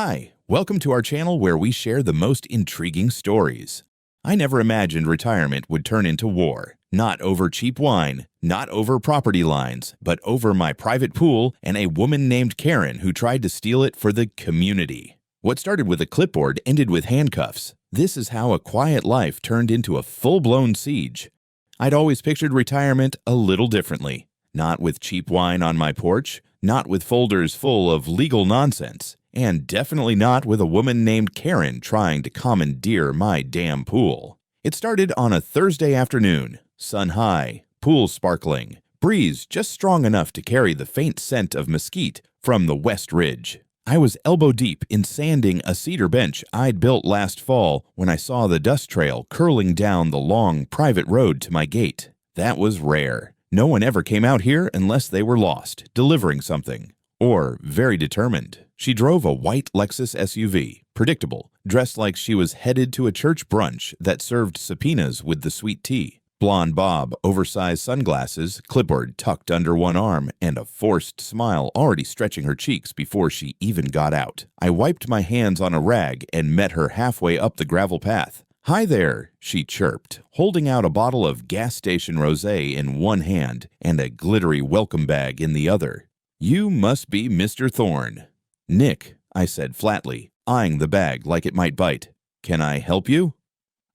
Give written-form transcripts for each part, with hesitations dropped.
Hi, welcome to our channel where we share the most intriguing stories. I never imagined retirement would turn into war. Not over cheap wine, not over property lines, but over my private pool and a woman named Karen who tried to steal it for the community. What started with a clipboard ended with handcuffs. This is how a quiet life turned into a full-blown siege. I'd always pictured retirement a little differently. Not with cheap wine on my porch, not with folders full of legal nonsense, and definitely not with a woman named Karen trying to commandeer my damn pool. It started on a Thursday afternoon, sun high, pool sparkling, breeze just strong enough to carry the faint scent of mesquite from the West Ridge. I was elbow deep in sanding a cedar bench I'd built last fall when I saw the dust trail curling down the long, private road to my gate. That was rare. No one ever came out here unless they were lost, delivering something, or very determined. She drove a white Lexus SUV, predictable, dressed like she was headed to a church brunch that served subpoenas with the sweet tea. Blonde bob, oversized sunglasses, clipboard tucked under one arm, and a forced smile already stretching her cheeks before she even got out. I wiped my hands on a rag and met her halfway up the gravel path. "Hi there," she chirped, holding out a bottle of gas station rosé in one hand and a glittery welcome bag in the other. "You must be Mr. Thorne." "Nick," I said flatly, eyeing the bag like it might bite. "Can I help you?"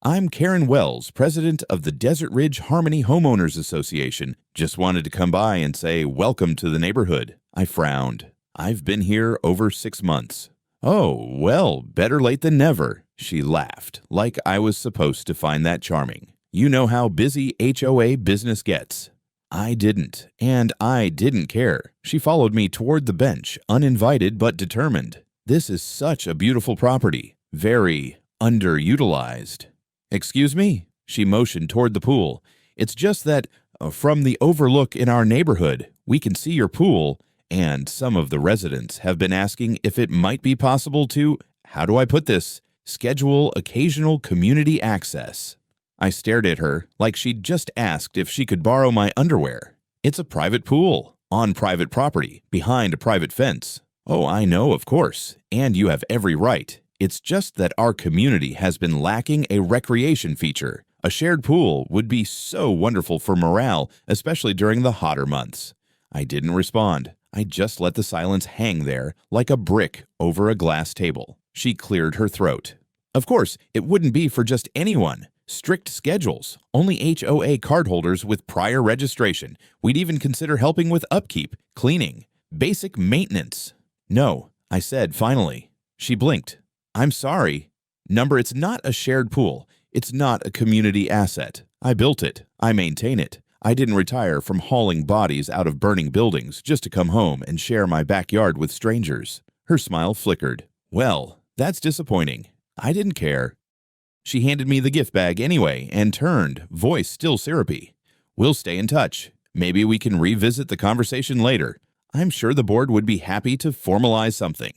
"I'm Karen Wells, president of the Desert Ridge Harmony Homeowners Association. Just wanted to come by and say welcome to the neighborhood." I frowned. "I've been here over 6 months." "Oh, well, better late than never," she laughed, like I was supposed to find that charming. "You know how busy HOA business gets." I didn't, and I didn't care. She followed me toward the bench, uninvited but determined. "This is such a beautiful property. Very underutilized." "Excuse me?" She motioned toward the pool. "It's just that, from the overlook in our neighborhood, we can see your pool, and some of the residents have been asking if it might be possible to, how do I put this, schedule occasional community access." I stared at her like she'd just asked if she could borrow my underwear. "It's a private pool, on private property, behind a private fence." "Oh, I know, of course, and you have every right. It's just that our community has been lacking a recreation feature. A shared pool would be so wonderful for morale, especially during the hotter months." I didn't respond. I just let the silence hang there like a brick over a glass table. She cleared her throat. "Of course, it wouldn't be for just anyone. Strict schedules. Only HOA cardholders with prior registration. We'd even consider helping with upkeep, cleaning, basic maintenance." "No," I said finally. She blinked. "I'm sorry. Number, it's not a shared pool. It's not a community asset. I built it. I maintain it. I didn't retire from hauling bodies out of burning buildings just to come home and share my backyard with strangers." Her smile flickered. "Well, that's disappointing. I didn't care." She handed me the gift bag anyway and turned, voice still syrupy. "We'll stay in touch. Maybe we can revisit the conversation later. I'm sure the board would be happy to formalize something."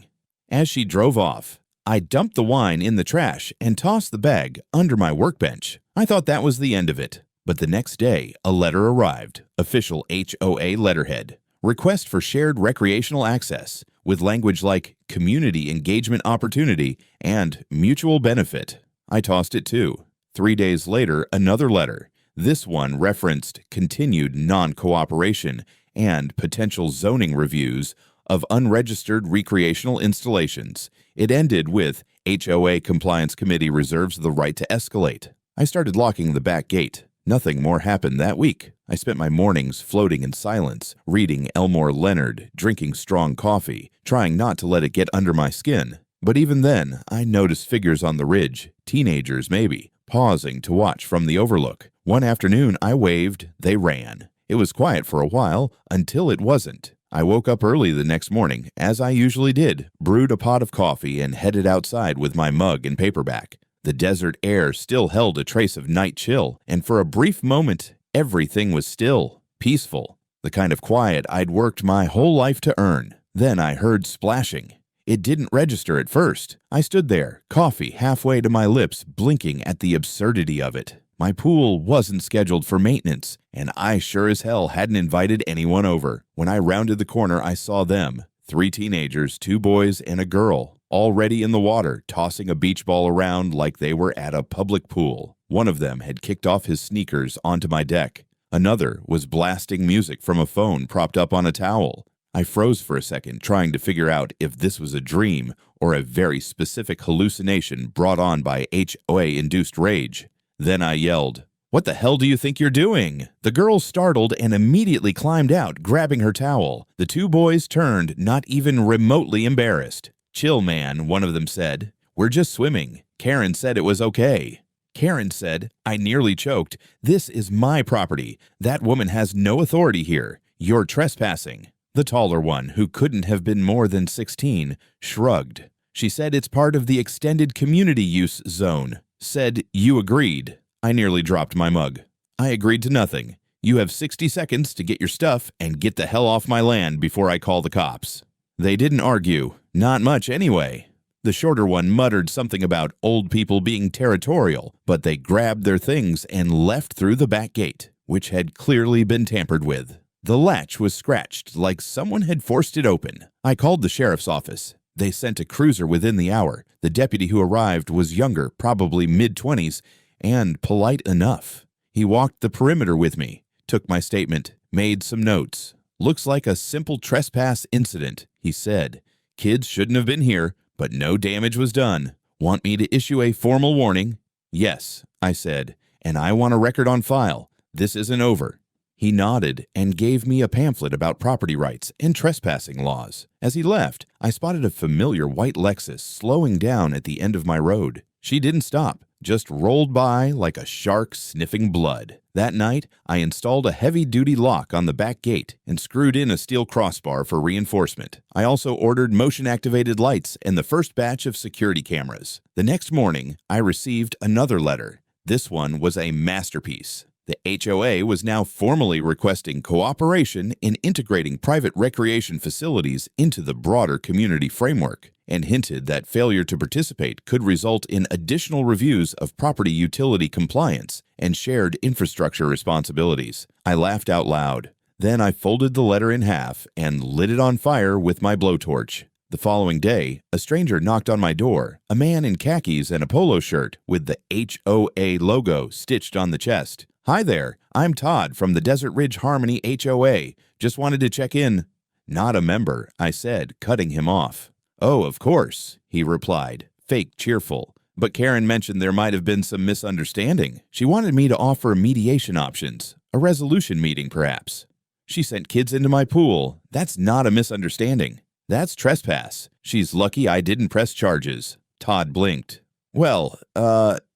As she drove off, I dumped the wine in the trash and tossed the bag under my workbench. I thought that was the end of it. But the next day, a letter arrived. Official HOA letterhead. Request for shared recreational access, with language like community engagement opportunity and mutual benefit. I tossed it too. 3 days later, another letter. This one referenced continued non-cooperation and potential zoning reviews of unregistered recreational installations. It ended with HOA Compliance Committee reserves the right to escalate. I started locking the back gate. Nothing more happened that week. I spent my mornings floating in silence, reading Elmore Leonard, drinking strong coffee, trying not to let it get under my skin. But even then, I noticed figures on the ridge, teenagers maybe, pausing to watch from the overlook. One afternoon, I waved, they ran. It was quiet for a while, until it wasn't. I woke up early the next morning, as I usually did, brewed a pot of coffee and headed outside with my mug and paperback. The desert air still held a trace of night chill, and for a brief moment, everything was still, peaceful, the kind of quiet I'd worked my whole life to earn. Then I heard splashing. It didn't register at first. I stood there, coffee halfway to my lips, blinking at the absurdity of it. My pool wasn't scheduled for maintenance, and I sure as hell hadn't invited anyone over. When I rounded the corner, I saw them. 3 teenagers, 2 boys, and a girl. already in the water, tossing a beach ball around like they were at a public pool. One of them had kicked off his sneakers onto my deck. Another was blasting music from a phone propped up on a towel. I froze for a second, trying to figure out if this was a dream or a very specific hallucination brought on by HOA-induced rage. Then I yelled, "What the hell do you think you're doing?" The girl startled and immediately climbed out, grabbing her towel. The two boys turned, not even remotely embarrassed. "Chill, man," one of them said. "We're just swimming. Karen said it was okay." Karen said, I nearly choked, "This is my property. That woman has no authority here. You're trespassing." The taller one, who couldn't have been more than 16, shrugged. She said it's part of the extended community use zone. Said, "You agreed." I nearly dropped my mug. I agreed to nothing. You have 60 seconds to get your stuff and get the hell off my land before I call the cops. They didn't argue. Not much anyway. The shorter one muttered something about old people being territorial, but they grabbed their things and left through the back gate, which had clearly been tampered with. The latch was scratched like someone had forced it open. I called the sheriff's office. They sent a cruiser within the hour. The deputy who arrived was younger, probably mid-20s, and polite enough. He walked the perimeter with me, took my statement, made some notes. "Looks like a simple trespass incident," he said. "Kids shouldn't have been here, but no damage was done. Want me to issue a formal warning?" "Yes," I said, "and I want a record on file. This isn't over." He nodded and gave me a pamphlet about property rights and trespassing laws. As he left, I spotted a familiar white Lexus slowing down at the end of my road. She didn't stop, just rolled by like a shark sniffing blood. That night, I installed a heavy-duty lock on the back gate and screwed in a steel crossbar for reinforcement. I also ordered motion-activated lights and the first batch of security cameras. The next morning, I received another letter. This one was a masterpiece. The HOA was now formally requesting cooperation in integrating private recreation facilities into the broader community framework, and hinted that failure to participate could result in additional reviews of property utility compliance and shared infrastructure responsibilities. I laughed out loud. Then I folded the letter in half and lit it on fire with my blowtorch. The following day, a stranger knocked on my door, a man in khakis and a polo shirt with the HOA logo stitched on the chest. "Hi there, I'm Todd from the Desert Ridge Harmony HOA. Just wanted to check in." "Not a member," I said, cutting him off. "Oh, of course," he replied, fake cheerful. "But Karen mentioned there might have been some misunderstanding. She wanted me to offer mediation options, a resolution meeting perhaps. She sent kids into my pool. That's not a misunderstanding. That's trespass. She's lucky I didn't press charges." Todd blinked. "Well,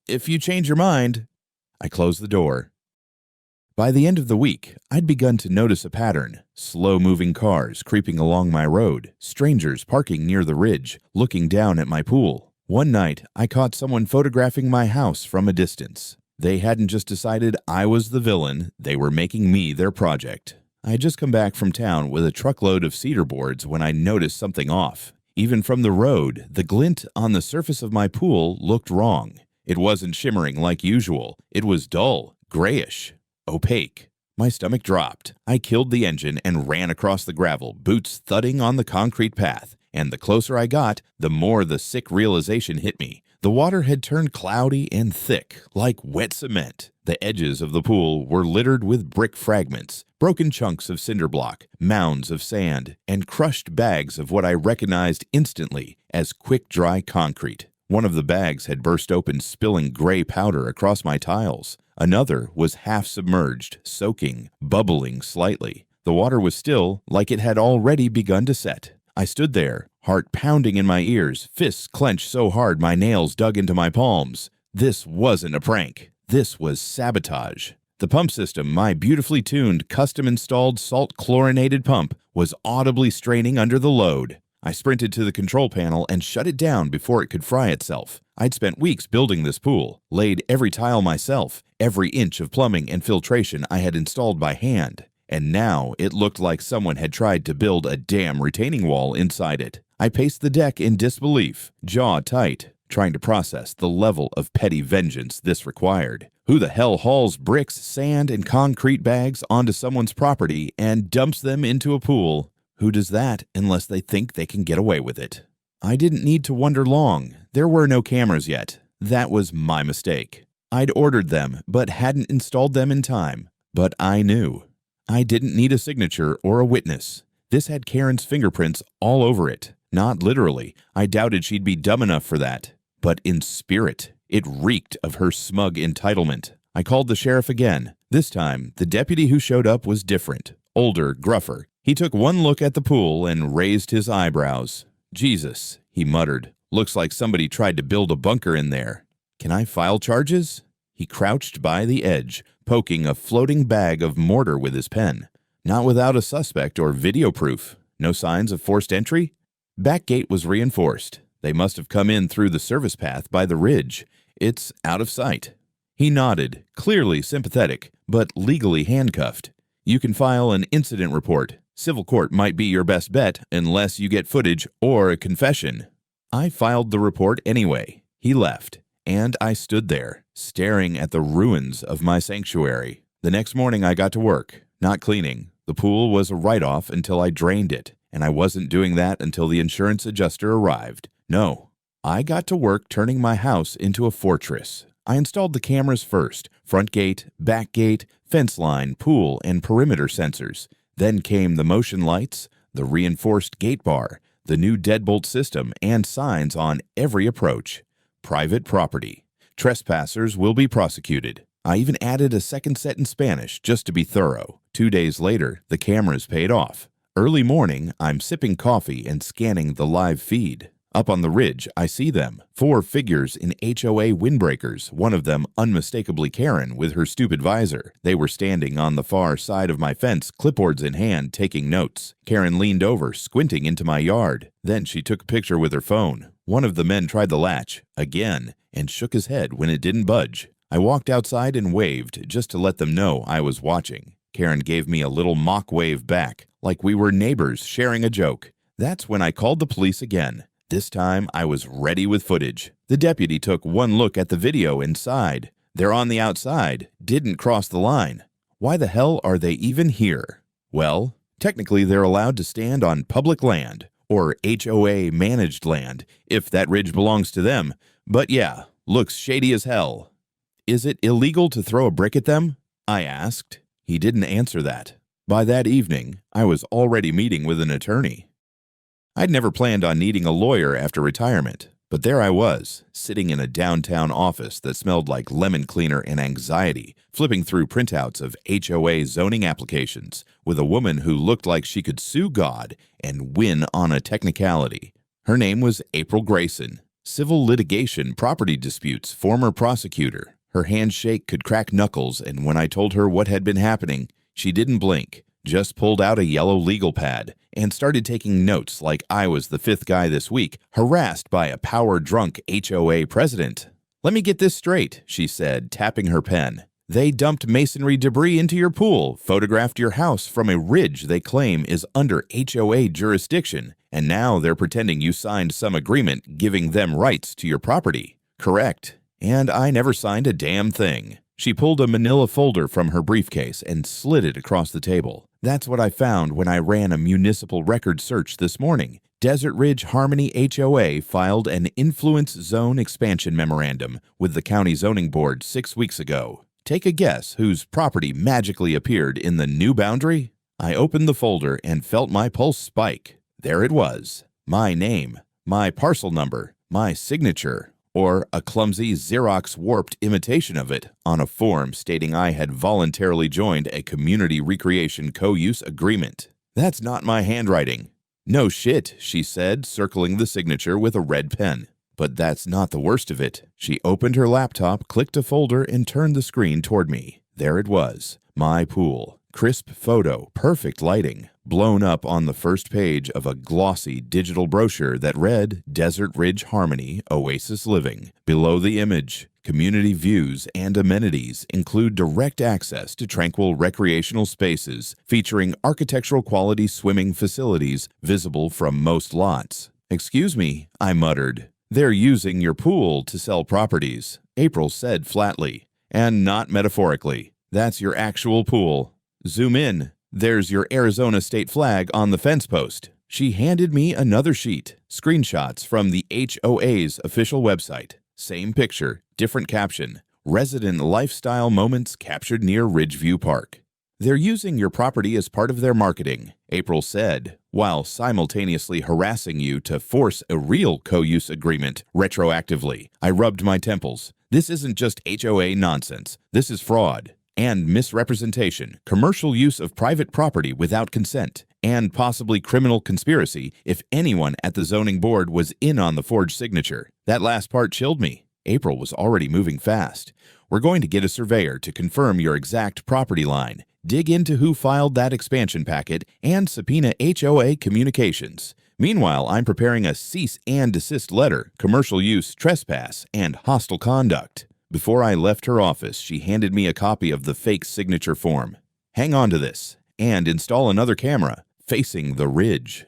if you change your mind." I closed the door. By the end of the week, I'd begun to notice a pattern. Slow-moving cars creeping along my road, strangers parking near the ridge, looking down at my pool. One night, I caught someone photographing my house from a distance. They hadn't just decided I was the villain, they were making me their project. I had just come back from town with a truckload of cedar boards when I noticed something off. Even from the road, the glint on the surface of my pool looked wrong. It wasn't shimmering like usual. It was dull, grayish, opaque. My stomach dropped. I killed the engine and ran across the gravel, boots thudding on the concrete path. And the closer I got, the more the sick realization hit me. The water had turned cloudy and thick, like wet cement. The edges of the pool were littered with brick fragments, broken chunks of cinder block, mounds of sand, and crushed bags of what I recognized instantly as quick-dry concrete. One of the bags had burst open, spilling gray powder across my tiles. Another was half submerged, soaking, bubbling slightly. The water was still, like it had already begun to set. I stood there, heart pounding in my ears, fists clenched so hard my nails dug into my palms. This wasn't a prank. This was sabotage. The pump system, my beautifully tuned, custom-installed salt chlorinated pump, was audibly straining under the load. I sprinted to the control panel and shut it down before it could fry itself. I'd spent weeks building this pool, laid every tile myself, every inch of plumbing and filtration I had installed by hand. And now it looked like someone had tried to build a damn retaining wall inside it. I paced the deck in disbelief, jaw tight, trying to process the level of petty vengeance this required. Who the hell hauls bricks, sand, and concrete bags onto someone's property and dumps them into a pool? Who does that unless they think they can get away with it? I didn't need to wonder long. There were no cameras yet. That was my mistake. I'd ordered them, but hadn't installed them in time. But I knew. I didn't need a signature or a witness. This had Karen's fingerprints all over it. Not literally. I doubted she'd be dumb enough for that. But in spirit, it reeked of her smug entitlement. I called the sheriff again. This time, the deputy who showed up was different. Older, gruffer. He took one look at the pool and raised his eyebrows. "Jesus," he muttered. "Looks like somebody tried to build a bunker in there. Can I file charges?" He crouched by the edge, poking a floating bag of mortar with his pen. Not without a suspect or video proof. No signs of forced entry? Back gate was reinforced. They must have come in through the service path by the ridge. It's out of sight. He nodded, clearly sympathetic, but legally handcuffed. "You can file an incident report. Civil court might be your best bet unless you get footage or a confession." I filed the report anyway. He left, and I stood there, staring at the ruins of my sanctuary. The next morning I got to work, not cleaning. The pool was a write-off until I drained it, and I wasn't doing that until the insurance adjuster arrived. No, I got to work turning my house into a fortress. I installed the cameras first, front gate, back gate, fence line, pool, and perimeter sensors. Then came the motion lights, the reinforced gate bar, the new deadbolt system, and signs on every approach. Private property. Trespassers will be prosecuted. I even added a second set in Spanish just to be thorough. 2 days later, the cameras paid off. Early morning, I'm sipping coffee and scanning the live feed. Up on the ridge, I see them. 4 figures in HOA windbreakers, one of them unmistakably Karen with her stupid visor. They were standing on the far side of my fence, clipboards in hand, taking notes. Karen leaned over, squinting into my yard. Then she took a picture with her phone. One of the men tried the latch, again, and shook his head when it didn't budge. I walked outside and waved, just to let them know I was watching. Karen gave me a little mock wave back, like we were neighbors sharing a joke. That's when I called the police again. This time, I was ready with footage. The deputy took one look at the video and sighed. They're on the outside, didn't cross the line. Why the hell are they even here? Well, technically they're allowed to stand on public land, or HOA managed land, if that ridge belongs to them. But yeah, looks shady as hell. "Is it illegal to throw a brick at them?" I asked. He didn't answer that. By that evening, I was already meeting with an attorney. I'd never planned on needing a lawyer after retirement, but there I was, sitting in a downtown office that smelled like lemon cleaner and anxiety, flipping through printouts of HOA zoning applications, with a woman who looked like she could sue God and win on a technicality. Her name was April Grayson, civil litigation property disputes former prosecutor. Her handshake could crack knuckles, and when I told her what had been happening, she didn't blink. Just pulled out a yellow legal pad and started taking notes like I was the 5th guy this week, harassed by a power-drunk HOA president. "Let me get this straight," she said, tapping her pen. "They dumped masonry debris into your pool, photographed your house from a ridge they claim is under HOA jurisdiction, and now they're pretending you signed some agreement giving them rights to your property." "Correct. And I never signed a damn thing." She pulled a manila folder from her briefcase and slid it across the table. "That's what I found when I ran a municipal record search this morning. Desert Ridge Harmony HOA filed an influence zone expansion memorandum with the county zoning board 6 weeks ago. Take a guess whose property magically appeared in the new boundary?" I opened the folder and felt my pulse spike. There it was. My name, my parcel number, my signature, or a clumsy Xerox warped imitation of it on a form stating I had voluntarily joined a community recreation co-use agreement. "That's not my handwriting." "No shit," she said, circling the signature with a red pen. But that's not the worst of it. She opened her laptop, clicked a folder, and turned the screen toward me. There it was, my pool. Crisp photo, perfect lighting, blown up on the first page of a glossy digital brochure that read Desert Ridge Harmony Oasis Living. Below the image, community views and amenities include direct access to tranquil recreational spaces featuring architectural quality swimming facilities visible from most lots. "Excuse me," I muttered. "They're using your pool to sell properties," April said flatly, "and not metaphorically. That's your actual pool. Zoom in. There's your Arizona state flag on the fence post." She handed me another sheet, screenshots from the HOA's official website. Same picture, different caption. Resident lifestyle moments captured near Ridgeview Park. They're using your property as part of their marketing, April said, while simultaneously harassing you to force a real co-use agreement retroactively. I rubbed my temples. This isn't just HOA nonsense. This is fraud and misrepresentation, commercial use of private property without consent, and possibly criminal conspiracy if anyone at the zoning board was in on the forged signature. That last part chilled me. April was already moving fast. We're going to get a surveyor to confirm your exact property line, dig into who filed that expansion packet, and subpoena HOA communications. Meanwhile, I'm preparing a cease and desist letter, commercial use, trespass, and hostile conduct. Before I left her office, she handed me a copy of the fake signature form. Hang on to this, and install another camera facing the ridge.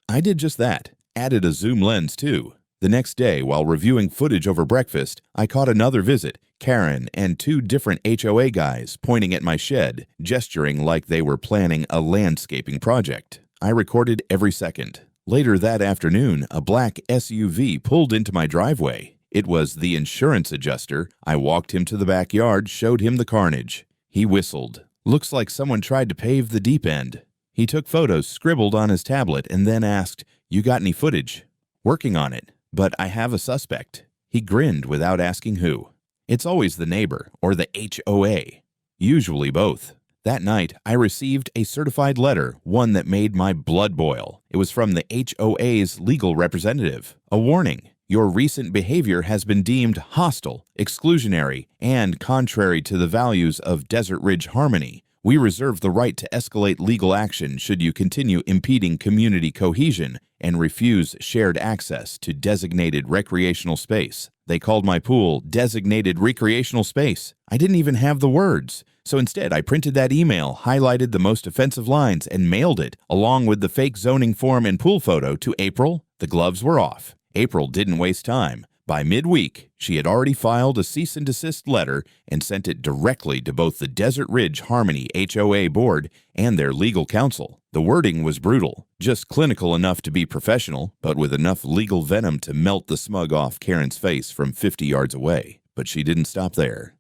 I did just that, added a zoom lens too. The next day, while reviewing footage over breakfast, I caught another visit, Karen and two different HOA guys pointing at my shed, gesturing like they were planning a landscaping project. I recorded every second. Later that afternoon, a black SUV pulled into my driveway. It was the insurance adjuster. I walked him to the backyard, showed him the carnage. He whistled. Looks like someone tried to pave the deep end. He took photos scribbled on his tablet and then asked, "You got any footage?" "Working on it, but I have a suspect." He grinned without asking who. It's always the neighbor or the HOA. Usually both. That night, I received a certified letter, one that made my blood boil. It was from the HOA's legal representative. A warning. Your recent behavior has been deemed hostile, exclusionary, and contrary to the values of Desert Ridge Harmony. We reserve the right to escalate legal action should you continue impeding community cohesion and refuse shared access to designated recreational space. They called my pool designated recreational space. I didn't even have the words. So instead, I printed that email, highlighted the most offensive lines, and mailed it, along with the fake zoning form and pool photo, to April. The gloves were off. April didn't waste time. By midweek, she had already filed a cease and desist letter and sent it directly to both the Desert Ridge Harmony HOA board and their legal counsel. The wording was brutal, just clinical enough to be professional, but with enough legal venom to melt the smug off Karen's face from 50 yards away. But she didn't stop there.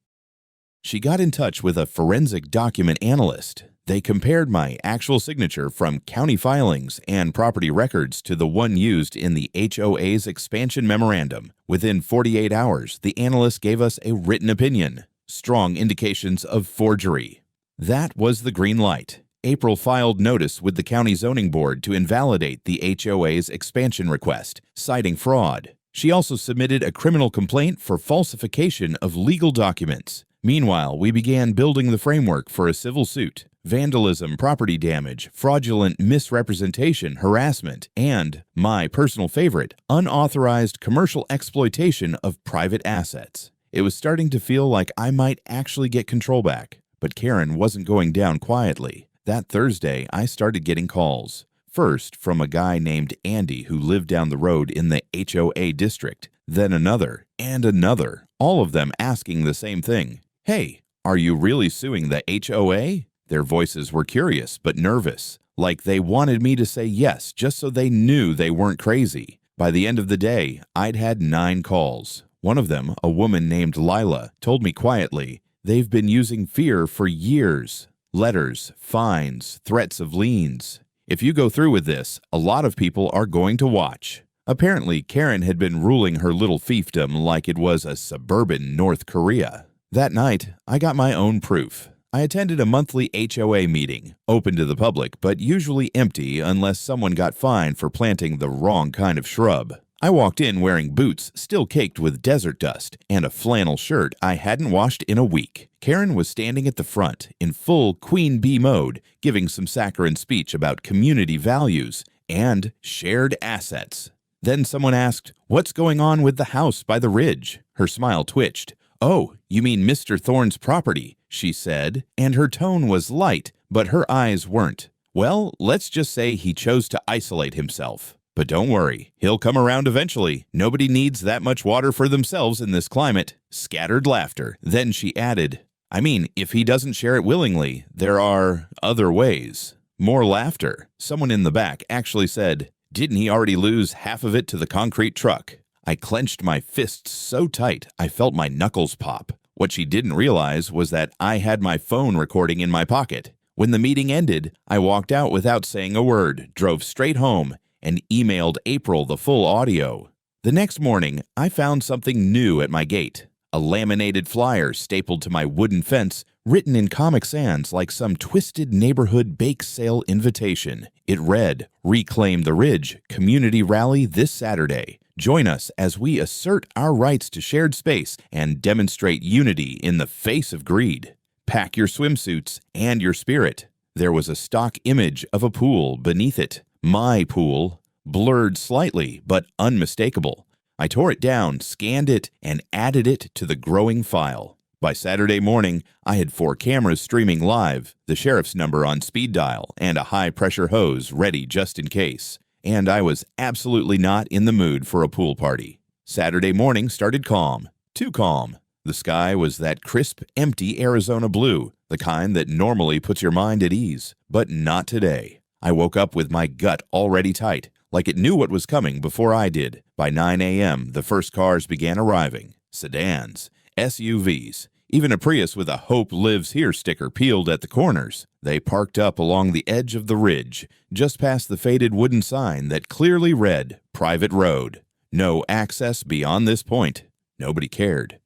She got in touch with a forensic document analyst. They compared my actual signature from county filings and property records to the one used in the HOA's expansion memorandum. Within 48 hours, the analyst gave us a written opinion. Strong indications of forgery. That was the green light. April filed notice with the county zoning board to invalidate the HOA's expansion request, citing fraud. She also submitted a criminal complaint for falsification of legal documents. Meanwhile, we began building the framework for a civil suit. Vandalism, property damage, fraudulent misrepresentation, harassment, and, my personal favorite, unauthorized commercial exploitation of private assets. It was starting to feel like I might actually get control back, but Karen wasn't going down quietly. That Thursday, I started getting calls. First, from a guy named Andy who lived down the road in the HOA district, then another, and another, all of them asking the same thing. "Hey, are you really suing the HOA?" Their voices were curious but nervous, like they wanted me to say yes just so they knew they weren't crazy. By the end of the day, I'd had 9 calls. One of them, a woman named Lila, told me quietly, "They've been using fear for years. Letters, fines, threats of liens. If you go through with this, a lot of people are going to watch." Apparently, Karen had been ruling her little fiefdom like it was a suburban North Korea. That night, I got my own proof. I attended a monthly HOA meeting, open to the public, but usually empty unless someone got fined for planting the wrong kind of shrub. I walked in wearing boots still caked with desert dust and a flannel shirt I hadn't washed in a week. Karen was standing at the front in full queen bee mode, giving some saccharine speech about community values and shared assets. Then someone asked, "What's going on with the house by the ridge?" Her smile twitched. "Oh, you mean Mr. Thorne's property," she said, and her tone was light, but her eyes weren't. "Well, let's just say he chose to isolate himself. But don't worry, he'll come around eventually. Nobody needs that much water for themselves in this climate." Scattered laughter. Then she added, "I mean, if he doesn't share it willingly, there are other ways." More laughter. Someone in the back actually said, "Didn't he already lose half of it to the concrete truck?" I clenched my fists so tight I felt my knuckles pop. What she didn't realize was that I had my phone recording in my pocket. When the meeting ended, I walked out without saying a word, drove straight home, and emailed April the full audio. The next morning, I found something new at my gate. A laminated flyer stapled to my wooden fence, written in Comic Sans like some twisted neighborhood bake sale invitation. It read, "Reclaim the Ridge, Community Rally this Saturday. Join us as we assert our rights to shared space and demonstrate unity in the face of greed. Pack your swimsuits and your spirit." There was a stock image of a pool beneath it. My pool, blurred slightly but unmistakable. I tore it down, scanned it, and added it to the growing file. By Saturday morning, I had 4 cameras streaming live, the sheriff's number on speed dial, and a high-pressure hose ready just in case. And I was absolutely not in the mood for a pool party. Saturday morning started calm. Too calm. The sky was that crisp, empty Arizona blue, the kind that normally puts your mind at ease. But not today. I woke up with my gut already tight, like it knew what was coming before I did. By 9 a.m., the first cars began arriving. Sedans, SUVs, even a Prius with a "Hope Lives Here" sticker peeled at the corners. They parked up along the edge of the ridge, just past the faded wooden sign that clearly read, "Private Road. No access beyond this point." Nobody cared.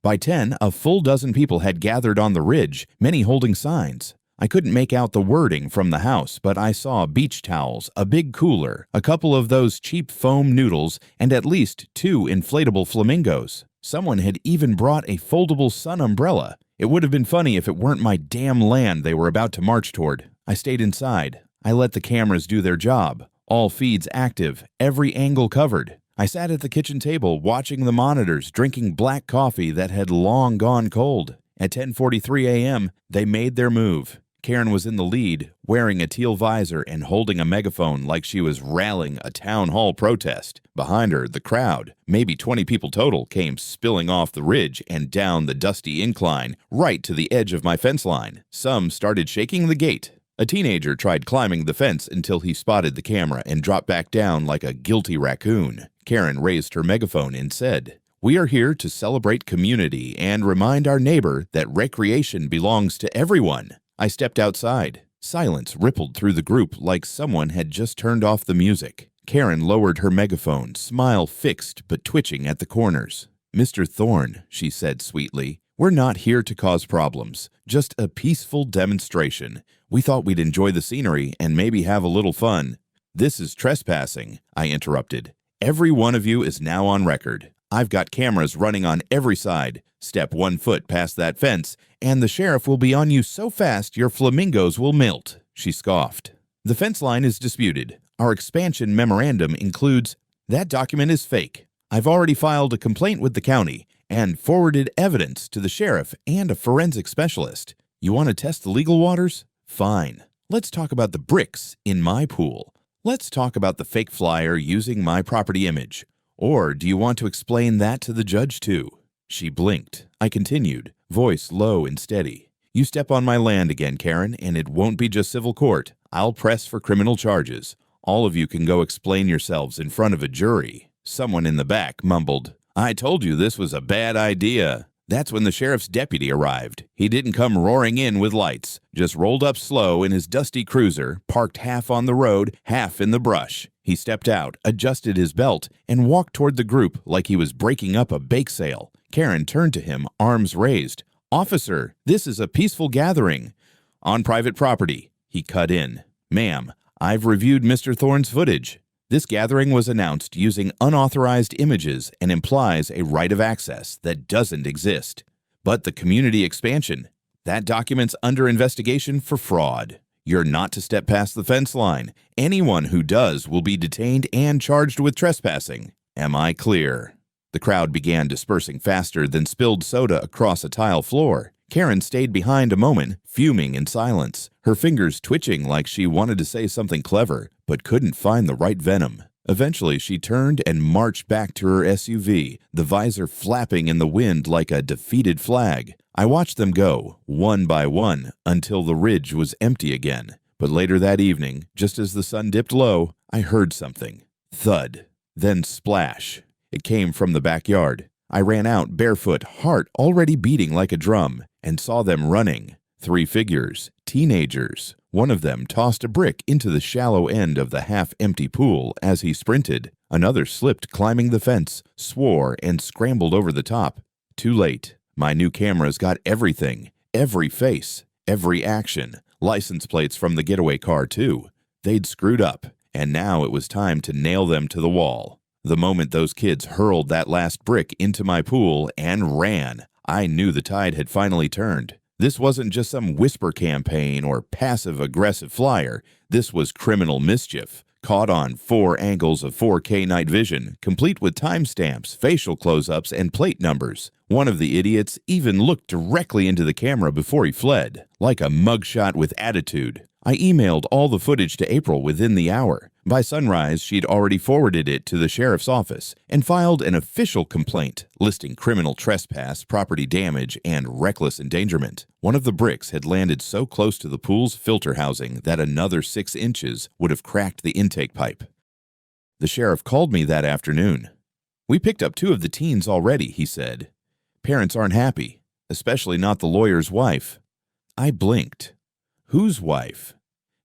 By 10, a full dozen people had gathered on the ridge, many holding signs. I couldn't make out the wording from the house, but I saw beach towels, a big cooler, a couple of those cheap foam noodles, and at least 2 inflatable flamingos. Someone had even brought a foldable sun umbrella. It would have been funny if it weren't my damn land they were about to march toward. I stayed inside. I let the cameras do their job. All feeds active, every angle covered. I sat at the kitchen table watching the monitors, drinking black coffee that had long gone cold. At 10:43 a.m., they made their move. Karen was in the lead, wearing a teal visor and holding a megaphone like she was rallying a town hall protest. Behind her, the crowd, maybe 20 people total, came spilling off the ridge and down the dusty incline, right to the edge of my fence line. Some started shaking the gate. A teenager tried climbing the fence until he spotted the camera and dropped back down like a guilty raccoon. Karen raised her megaphone and said, "We are here to celebrate community and remind our neighbor that recreation belongs to everyone." I stepped outside. Silence rippled through the group like someone had just turned off the music. Karen lowered her megaphone, smile fixed but twitching at the corners. "Mr. Thorne," she said sweetly, "we're not here to cause problems, just a peaceful demonstration. We thought we'd enjoy the scenery and maybe have a little fun." "This is trespassing," I interrupted. "Every one of you is now on record. I've got cameras running on every side. Step 1 foot past that fence, and the sheriff will be on you so fast your flamingos will melt," she scoffed. "The fence line is disputed. Our expansion memorandum includes—" "That document is fake. I've already filed a complaint with the county and forwarded evidence to the sheriff and a forensic specialist. You want to test the legal waters? Fine. Let's talk about the bricks in my pool. Let's talk about the fake flyer using my property image. Or do you want to explain that to the judge too?" She blinked. I continued, voice low and steady. "You step on my land again, Karen, and it won't be just civil court. I'll press for criminal charges. All of you can go explain yourselves in front of a jury." Someone in the back mumbled, "I told you this was a bad idea." That's when the sheriff's deputy arrived. He didn't come roaring in with lights, just rolled up slow in his dusty cruiser, parked half on the road, half in the brush. He stepped out, adjusted his belt, and walked toward the group like he was breaking up a bake sale. Karen turned to him, arms raised. "Officer, this is a peaceful gathering." "On private property," he cut in. "Ma'am, I've reviewed Mr. Thorne's footage. This gathering was announced using unauthorized images and implies a right of access that doesn't exist. But the community expansion, that document's under investigation for fraud. You're not to step past the fence line. Anyone who does will be detained and charged with trespassing. Am I clear?" The crowd began dispersing faster than spilled soda across a tile floor. Karen stayed behind a moment, fuming in silence, her fingers twitching like she wanted to say something clever, but couldn't find the right venom. Eventually, she turned and marched back to her SUV, the visor flapping in the wind like a defeated flag. I watched them go, one by one, until the ridge was empty again. But later that evening, just as the sun dipped low, I heard something. Thud. Then splash. It came from the backyard. I ran out barefoot, heart already beating like a drum, and saw them running. 3 figures, teenagers. One of them tossed a brick into the shallow end of the half-empty pool as he sprinted. Another slipped climbing the fence, swore, and scrambled over the top. Too late. My new cameras got everything. Every face. Every action. License plates from the getaway car, too. They'd screwed up, and now it was time to nail them to the wall. The moment those kids hurled that last brick into my pool and ran, I knew the tide had finally turned. This wasn't just some whisper campaign or passive-aggressive flyer. This was criminal mischief, caught on 4 angles of 4K night vision, complete with timestamps, facial close-ups, and plate numbers. One of the idiots even looked directly into the camera before he fled, like a mugshot with attitude. I emailed all the footage to April within the hour. By sunrise, she'd already forwarded it to the sheriff's office and filed an official complaint listing criminal trespass, property damage, and reckless endangerment. One of the bricks had landed so close to the pool's filter housing that another 6 inches would have cracked the intake pipe. The sheriff called me that afternoon. "We picked up 2 of the teens already," he said. "Parents aren't happy, especially not the lawyer's wife." I blinked. Whose wife?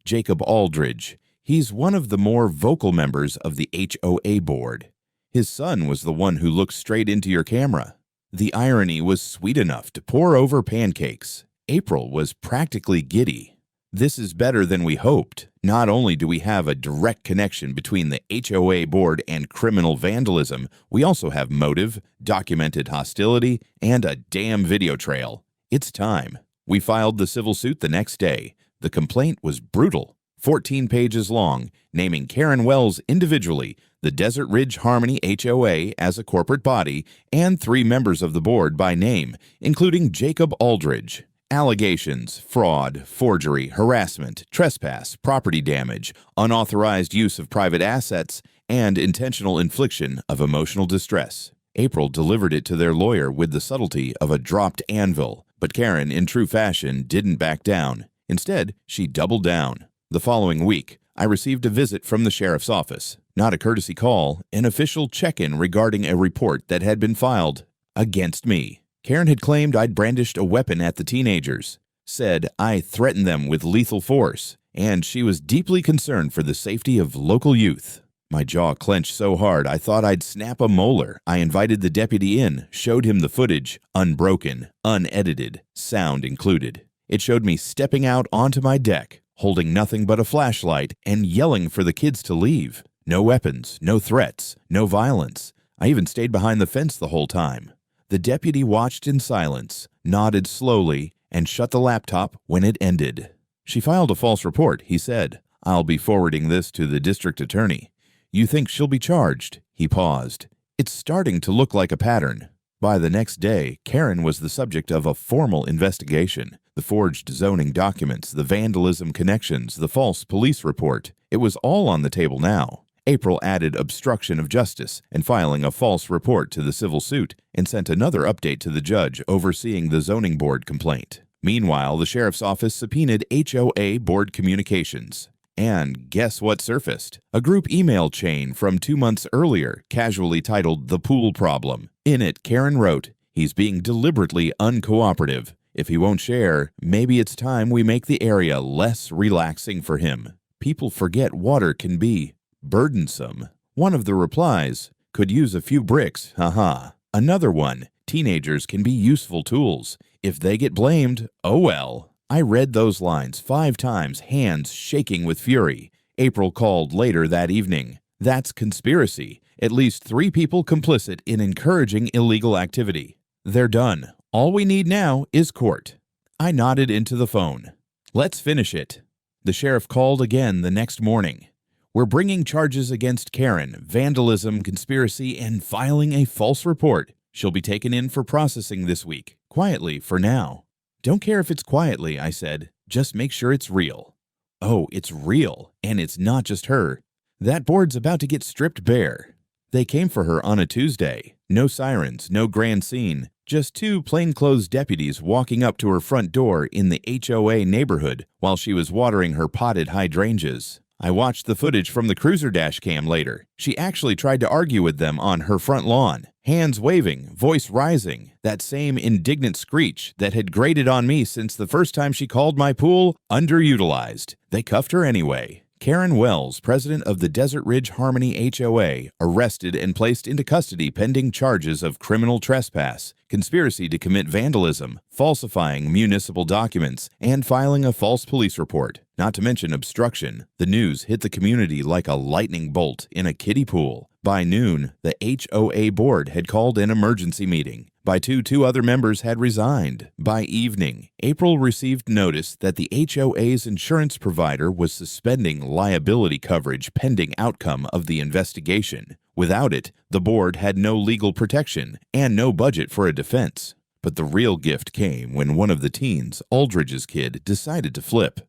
Jacob Aldridge. He's one of the more vocal members of the HOA board. His son was the one who looked straight into your camera. The irony was sweet enough to pour over pancakes. April was practically giddy. This is better than we hoped. Not only do we have a direct connection between the HOA board and criminal vandalism, we also have motive, documented hostility, and a damn video trail. It's time. We filed the civil suit the next day. The complaint was brutal. 14 pages long, naming Karen Wells individually, the Desert Ridge Harmony HOA as a corporate body, and 3 members of the board by name, including Jacob Aldridge. Allegations: fraud, forgery, harassment, trespass, property damage, unauthorized use of private assets, and intentional infliction of emotional distress. April delivered it to their lawyer with the subtlety of a dropped anvil, but Karen, in true fashion, didn't back down. Instead, she doubled down. The following week, I received a visit from the sheriff's office. Not a courtesy call, an official check-in regarding a report that had been filed against me. Karen had claimed I'd brandished a weapon at the teenagers, said I threatened them with lethal force, and she was deeply concerned for the safety of local youth. My jaw clenched so hard I thought I'd snap a molar. I invited the deputy in, showed him the footage, unbroken, unedited, sound included. It showed me stepping out onto my deck, holding nothing but a flashlight, and yelling for the kids to leave. No weapons, no threats, no violence. I even stayed behind the fence the whole time. The deputy watched in silence, nodded slowly, and shut the laptop when it ended. "She filed a false report," he said. "I'll be forwarding this to the district attorney. You think she'll be charged?" He paused. "It's starting to look like a pattern." By the next day, Karen was the subject of a formal investigation. The forged zoning documents, the vandalism connections, the false police report. It was all on the table now. April added obstruction of justice and filing a false report to the civil suit and sent another update to the judge overseeing the zoning board complaint. Meanwhile, the sheriff's office subpoenaed HOA board communications. And guess what surfaced? A group email chain from 2 months earlier, casually titled "The Pool Problem." In it, Karen wrote, "He's being deliberately uncooperative. If he won't share, maybe it's time we make the area less relaxing for him. People forget water can be burdensome." One of the replies, "Could use a few bricks, haha." Another one, "Teenagers can be useful tools. If they get blamed, oh well." I read those lines 5 times, hands shaking with fury. April called later that evening. "That's conspiracy. At least 3 people complicit in encouraging illegal activity. They're done. All we need now is court." I nodded into the phone. "Let's finish it." The sheriff called again the next morning. "We're bringing charges against Karen, vandalism, conspiracy, and filing a false report. She'll be taken in for processing this week, quietly for now." "Don't care if it's quietly," I said. "Just make sure it's real." "Oh, it's real, and it's not just her. That board's about to get stripped bare." They came for her on a Tuesday. No sirens, no grand scene. Just two plainclothes deputies walking up to her front door in the HOA neighborhood while she was watering her potted hydrangeas. I watched the footage from the cruiser dash cam later. She actually tried to argue with them on her front lawn, hands waving, voice rising, that same indignant screech that had grated on me since the first time she called my pool underutilized. They cuffed her anyway. Karen Wells, president of the Desert Ridge Harmony HOA, arrested and placed into custody pending charges of criminal trespass, conspiracy to commit vandalism, falsifying municipal documents, and filing a false police report, not to mention obstruction. The news hit the community like a lightning bolt in a kiddie pool. By noon, the HOA board had called an emergency meeting. By two other members had resigned. By evening, April received notice that the HOA's insurance provider was suspending liability coverage pending outcome of the investigation. Without it, the board had no legal protection and no budget for a defense. But the real gift came when one of the teens, Aldridge's kid, decided to flip.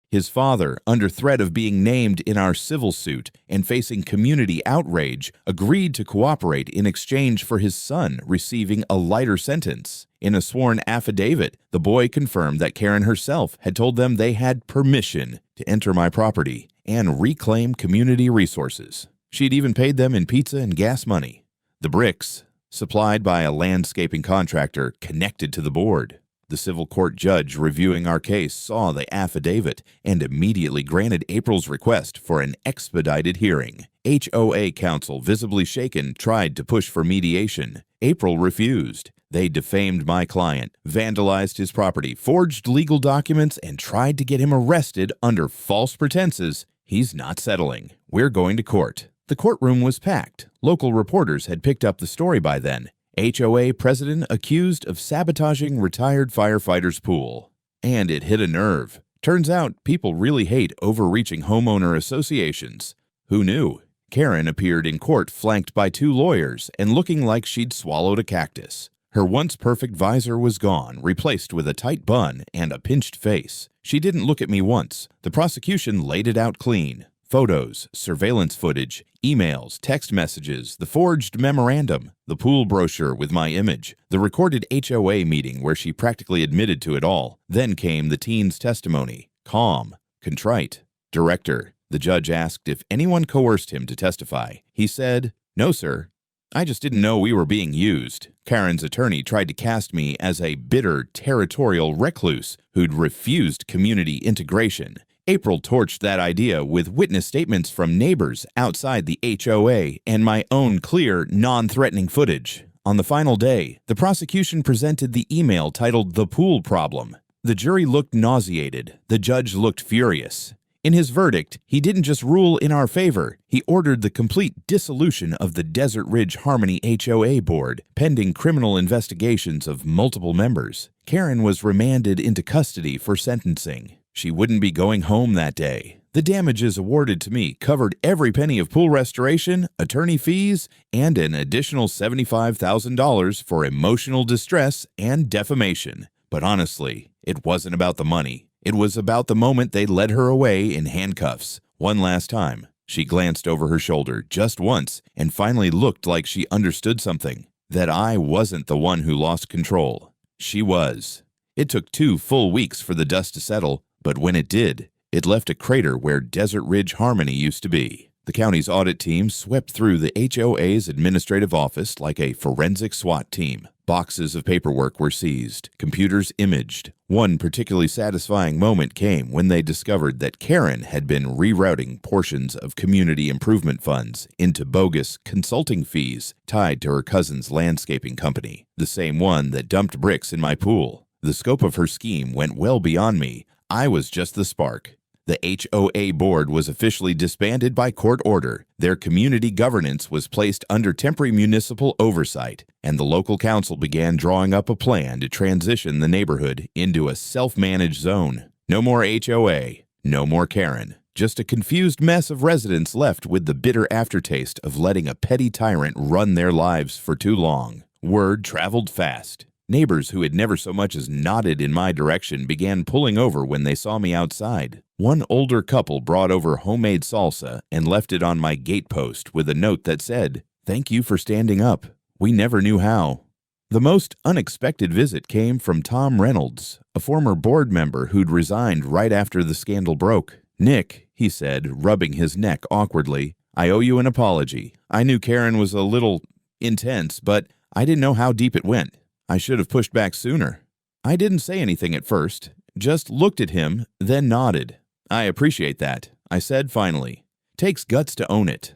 His father, under threat of being named in our civil suit and facing community outrage, agreed to cooperate in exchange for his son receiving a lighter sentence. In a sworn affidavit, the boy confirmed that Karen herself had told them they had permission to enter my property and reclaim community resources. She'd even paid them in pizza and gas money. The bricks, supplied by a landscaping contractor connected to the board. The civil court judge reviewing our case saw the affidavit and immediately granted April's request for an expedited hearing. HOA counsel, visibly shaken, tried to push for mediation. April refused. They defamed my client, vandalized his property, forged legal documents, and tried to get him arrested under false pretenses. He's not settling. We're going to court. The courtroom was packed. Local reporters had picked up the story by then. HOA president accused of sabotaging retired firefighters' pool. And it hit a nerve. Turns out people really hate overreaching homeowner associations. Who knew? Karen appeared in court flanked by two lawyers and looking like she'd swallowed a cactus. Her once perfect visor was gone, replaced with a tight bun and a pinched face. She didn't look at me once. The prosecution laid it out clean. Photos, surveillance footage, emails, text messages, the forged memorandum, the pool brochure with my image, the recorded HOA meeting where she practically admitted to it all. Then came the teen's testimony. Calm, contrite. Director. The judge asked if anyone coerced him to testify. He said, "No, sir. I just didn't know we were being used." Karen's attorney tried to cast me as a bitter, territorial recluse who'd refused community integration. April torched that idea with witness statements from neighbors outside the HOA and my own clear, non-threatening footage. On the final day, the prosecution presented the email titled "The Pool Problem." The jury looked nauseated. The judge looked furious. In his verdict, he didn't just rule in our favor, he ordered the complete dissolution of the Desert Ridge Harmony HOA board, pending criminal investigations of multiple members. Karen was remanded into custody for sentencing. She wouldn't be going home that day. The damages awarded to me covered every penny of pool restoration, attorney fees, and an additional $75,000 for emotional distress and defamation. But honestly, it wasn't about the money. It was about the moment they led her away in handcuffs. One last time, she glanced over her shoulder just once and finally looked like she understood something. That I wasn't the one who lost control. She was. It took 2 full weeks for the dust to settle, but when it did, it left a crater where Desert Ridge Harmony used to be. The county's audit team swept through the HOA's administrative office like a forensic SWAT team. Boxes of paperwork were seized, computers imaged. One particularly satisfying moment came when they discovered that Karen had been rerouting portions of community improvement funds into bogus consulting fees tied to her cousin's landscaping company, the same one that dumped bricks in my pool. The scope of her scheme went well beyond me. I was just the spark. The HOA board was officially disbanded by court order. Their community governance was placed under temporary municipal oversight, and the local council began drawing up a plan to transition the neighborhood into a self-managed zone. No more HOA, no more Karen. Just a confused mess of residents left with the bitter aftertaste of letting a petty tyrant run their lives for too long. Word traveled fast. Neighbors who had never so much as nodded in my direction began pulling over when they saw me outside. One older couple brought over homemade salsa and left it on my gate post with a note that said, "Thank you for standing up. We never knew how." The most unexpected visit came from Tom Reynolds, a former board member who'd resigned right after the scandal broke. "Nick," he said, rubbing his neck awkwardly, "I owe you an apology. I knew Karen was a little intense, but I didn't know how deep it went. I should have pushed back sooner." I didn't say anything at first, just looked at him, then nodded. "I appreciate that," I said finally. "Takes guts to own it."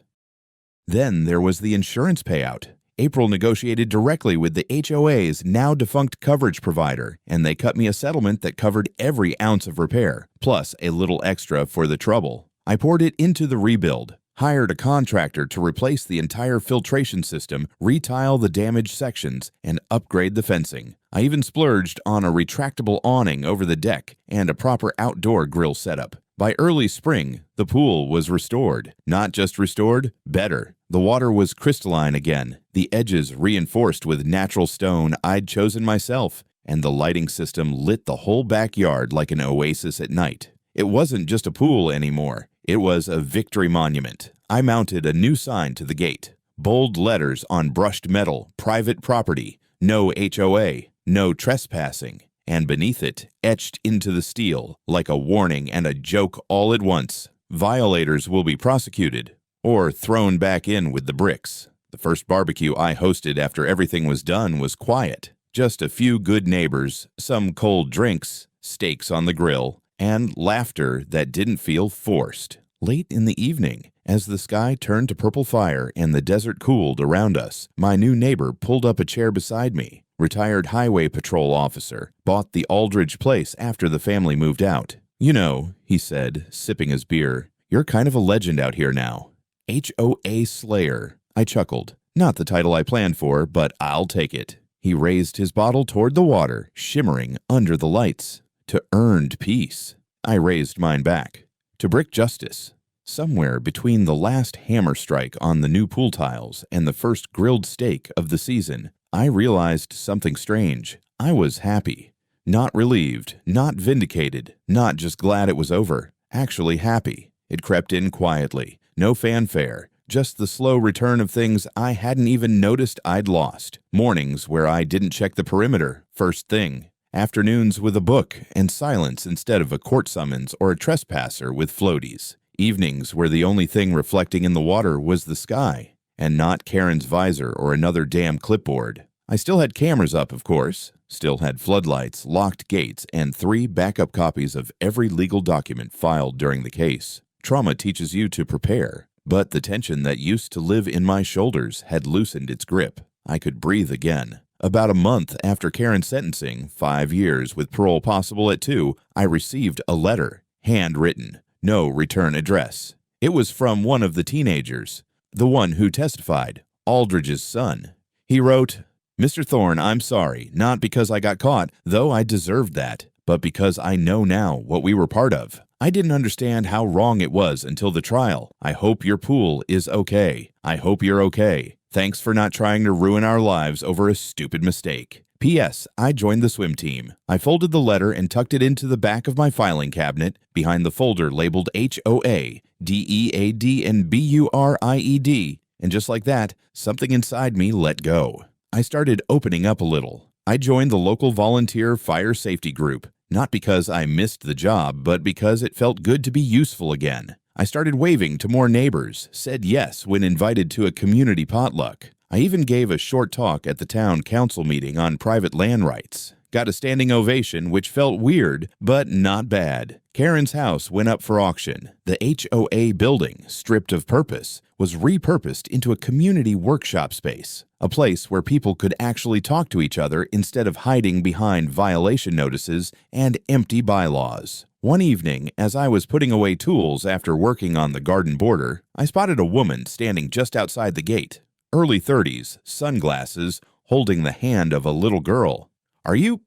Then there was the insurance payout. April negotiated directly with the HOA's now defunct coverage provider, and they cut me a settlement that covered every ounce of repair, plus a little extra for the trouble. I poured it into the rebuild, hired a contractor to replace the entire filtration system, retile the damaged sections, and upgrade the fencing. I even splurged on a retractable awning over the deck and a proper outdoor grill setup. By early spring, the pool was restored. Not just restored, better. The water was crystalline again, the edges reinforced with natural stone I'd chosen myself, and the lighting system lit the whole backyard like an oasis at night. It wasn't just a pool anymore. It was a victory monument. I mounted a new sign to the gate. Bold letters on brushed metal, "Private property, no HOA, no trespassing." And beneath it, etched into the steel, like a warning and a joke all at once, "Violators will be prosecuted or thrown back in with the bricks." The first barbecue I hosted after everything was done was quiet. Just a few good neighbors, some cold drinks, steaks on the grill, and laughter that didn't feel forced. Late in the evening, as the sky turned to purple fire and the desert cooled around us, my new neighbor pulled up a chair beside me. Retired highway patrol officer, bought the Aldridge place after the family moved out. "You know," he said, sipping his beer, "you're kind of a legend out here now." HOA Slayer. I chuckled. Not the title I planned for, but I'll take it. He raised his bottle toward the water, shimmering under the lights. "To earned peace." I raised mine back. "To brick justice." Somewhere between the last hammer strike on the new pool tiles and the first grilled steak of the season, I realized something strange. I was happy. Not relieved, not vindicated, not just glad it was over. Actually happy. It crept in quietly. No fanfare. Just the slow return of things I hadn't even noticed I'd lost. Mornings where I didn't check the perimeter, first thing. Afternoons with a book and silence instead of a court summons or a trespasser with floaties. Evenings where the only thing reflecting in the water was the sky, and not Karen's visor or another damn clipboard. I still had cameras up, of course, still had floodlights, locked gates, and 3 backup copies of every legal document filed during the case. Trauma teaches you to prepare, but the tension that used to live in my shoulders had loosened its grip. I could breathe again. About a month after Karen's sentencing, 5 years with parole possible at 2, I received a letter, handwritten, no return address. It was from one of the teenagers. The one who testified, Aldridge's son. He wrote, "Mr. Thorne, I'm sorry, not because I got caught, though I deserved that, but because I know now what we were part of. I didn't understand how wrong it was until the trial. I hope your pool is okay. I hope you're okay. Thanks for not trying to ruin our lives over a stupid mistake. P.S. I joined the swim team." I folded the letter and tucked it into the back of my filing cabinet behind the folder labeled HOA, DEAD, and BURIED, and just like that, something inside me let go. I started opening up a little. I joined the local volunteer fire safety group, not because I missed the job, but because it felt good to be useful again. I started waving to more neighbors, said yes when invited to a community potluck. I even gave a short talk at the town council meeting on private land rights. Got a standing ovation, which felt weird, but not bad. Karen's house went up for auction. The HOA building, stripped of purpose, was repurposed into a community workshop space, a place where people could actually talk to each other instead of hiding behind violation notices and empty bylaws. One evening, as I was putting away tools after working on the garden border, I spotted a woman standing just outside the gate. Early 30s, sunglasses, holding the hand of a little girl. "Are you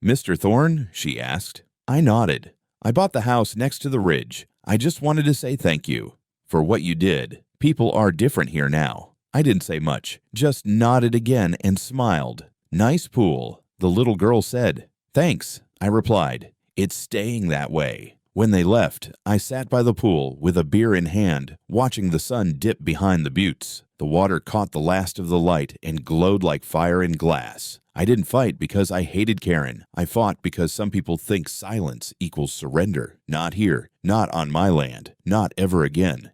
Mr. Thorne?" she asked. I nodded. "I bought the house next to the ridge. I just wanted to say thank you for what you did. People are different here now." I didn't say much, just nodded again and smiled. "Nice pool," the little girl said. "Thanks," I replied. "It's staying that way." When they left, I sat by the pool with a beer in hand, watching the sun dip behind the buttes. The water caught the last of the light and glowed like fire and glass. I didn't fight because I hated Karen. I fought because some people think silence equals surrender. Not here. Not on my land. Not ever again.